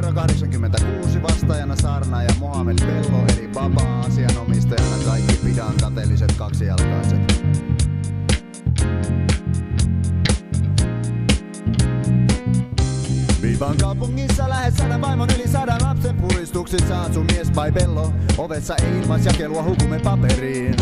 numero 86, vastaajana Saarna ja Mohamed Bello eli Baba, asianomistajana kaikki pidan kateelliset kaksijalkaiset. Viivan kaupungissa lähes 100 vaimon yli 100 lapsen puristuksissa asuu mies by Bello. Ovessa ei ilmaisjakelua hukumme paperiin.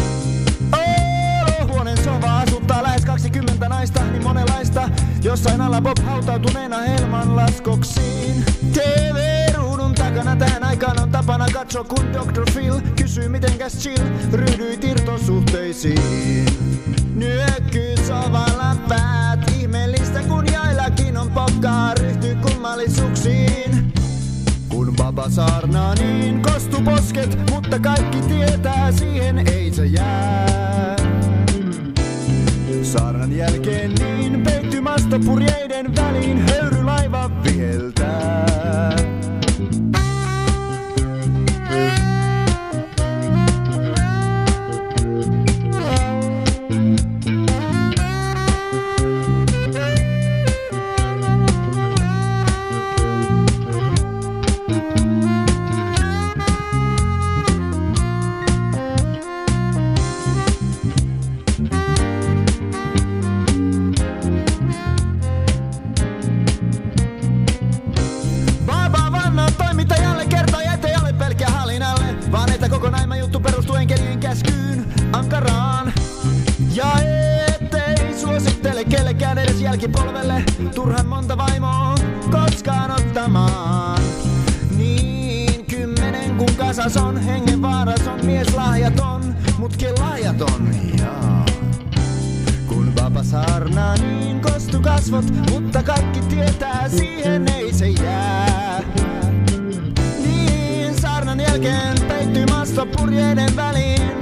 Huoneen sova asuttaa lähes 20 naista, niin monenlaista. Jossain alla Bob hautautuneena helman laskoksiin. TV-ruudun takana tähän aikaan on tapana katsoa, kun Dr. Phil kysyy mitenkäs Chill ryhdyi irtosuhteisiin. Nyökkyy sovalla päät, ihmeellistä kun jaillakin on pokkaa, ryhtyy kummallisuuksiin. Kun Baba saarnaa niin kostu posket, mutta kaikki tietää siihen ei se jää. Saarnan jälkeen niin peitty mastopurjeiden väliin höyrylaiva viheltää. Koko näimä juttu perustuu enkelien käskyyn ankaraan. Ja ettei suosittele kellekään edes jälkipolvelle turhan monta vaimoa koskaan ottamaan. Niin 10 kun kasas on, hengenvaaras on, mies lahjaton, mutkin lahjaton. Jaa. Kun Baba saarnaa niin kostu kasvot, mutta kaikki tietää siihen ei se jää. Saarnan jälkeen peittyy mastopurjeiden väliin.